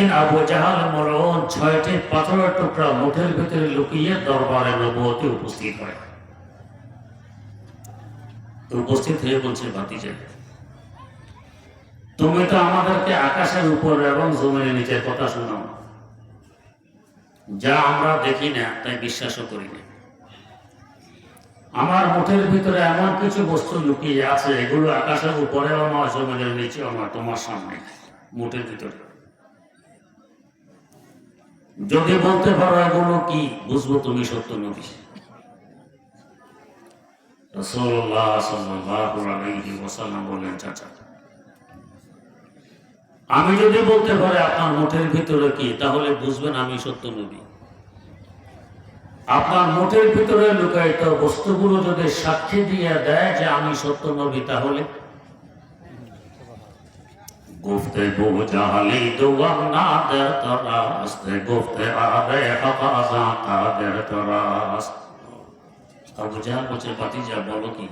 একদিন আবু জাহাল মরণ 6টি পাথরের টুকরা মুঠের ভিতরে লুকিয়ে দরবারে নবুয়তে উপস্থিত হয়। উপস্থিত হয়ে বলছে, ভাতিজা, তুমি তো আমাদেরকে আকাশের উপর এবং জমিনের নিচের কথা শোনাও, যা আমরা দেখি না তাই বিশ্বাসও করি না। আমার মুঠের ভিতরে এমন কিছু বস্তু লুকিয়ে আছে, এগুলো আকাশের উপরেও নয়, জমিনের নিচেও নয়, তোমার সামনে মুঠের ভিতরে। যদি বলতে পারো এগুলো কি, বুঝবো তুমি সত্য নবী। রাসূলুল্লাহ সাল্লাল্লাহু আলাইহি ওয়াসাল্লাম বললেন, চাচা, আমি যদি বলতে পারি আপনার মুঠের ভিতরে কি, তাহলে বুঝবেন আমি সত্য নবী। আপনার মুঠের ভিতরে লুকায়িত বস্তুগুলো যদি সাক্ষী দিয়ে দেয় যে আমি সত্য নবী, তাহলে গুফতেগু জাহালি দুয়ার না দের তরাস, গুফতে আরে হাফাজা তাদের তরাস। আবু জাহাল বলছে, ভাতিজা, বলো কি?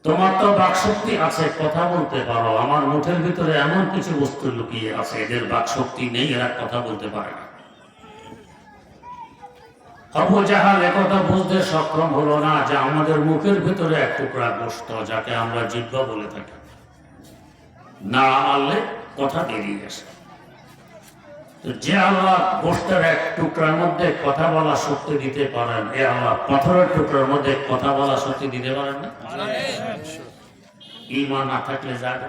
তোমার তো বাকশক্তি আছে, কথা বলতে পারো। আমার মুঠের ভিতরে এমন কিছু বস্তু লুকিয়ে আছে, এদের বাকশক্তি নেই, এরা কথা বলতে পারে না। আবু জাহাল একথা বুঝতে সক্ষম হলো না যে আমাদের মুখের ভিতরে এক টুকরা গোশত, যাকে আমরা জিহ্বা বলে থাকি, না মারলে কথা বেরিয়ে আসে। যে আল্লাহ গোশতের এক টুকরার মধ্যে কথা বলা শক্তি দিতে পারেন, এ আল্লাহ পাথরের টুকরার মধ্যে কথা বলা শক্তি দিতে পারেন না? ঈমান না থাকলে যাবে।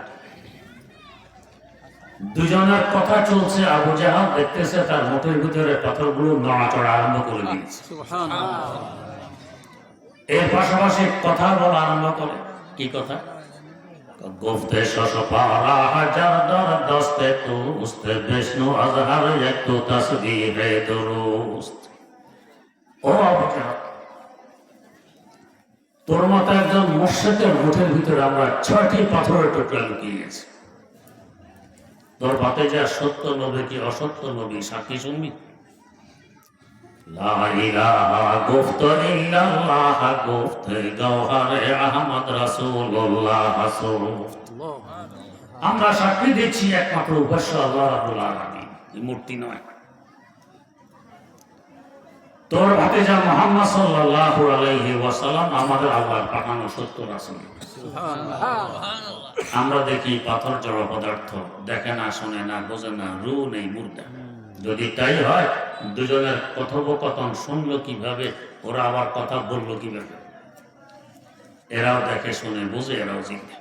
দুজনের কথা চলছে, আবু জাহাল দেখতেছে তার মুঠের ভিতরে পাথরগুলো নড়াচড়া আরম্ভ করে দিয়েছে। এর পাশাপাশি কথা বলা আরম্ভ করে। কি কথা? গুফতে শশপারা হাজার দর দস্তে তুস্তে বিষ্ণু আজহার একটু তাসবিহে দুরুস্ত। ও আবু জাহাল, তোর মতো একজন মুশরিকের মুঠের ভিতরে আমরা 6টি পাথরের টুকরা লুকিয়ে গেছি। তোর ভাতিজা সত্য নবী কি অসত্য নবী, সাক্ষী শুনবি? লা ইলাহা গুফত ইল্লাল্লাহ গুফতে গওহারে আহমদ রাসূলুল্লাহ সুফত। আমরা সাক্ষী দিচ্ছি একমাত্র উপাস্য আল্লাহ রাব্বুল আলামিন, মূর্তি নয়। তোর ভাতিজা মুহাম্মদ সাল্লাল্লাহু আলাইহি ওয়াসাল্লাম আমাদের আল্লাহর পাঠানো সত্য রাসূল। আমরা দেখি পাথর জড় পদার্থ, দেখে না, শোনে না, বোঝে না, রূহ নেই, মুর্দা। যদি তাই হয়, দুজনের কথোপকথন শুনলো কিভাবে, ওরা আবার কথা বললো কিভাবে? এরাও দেখে, শুনে, বুঝে, এরাও জিজ্ঞাসা।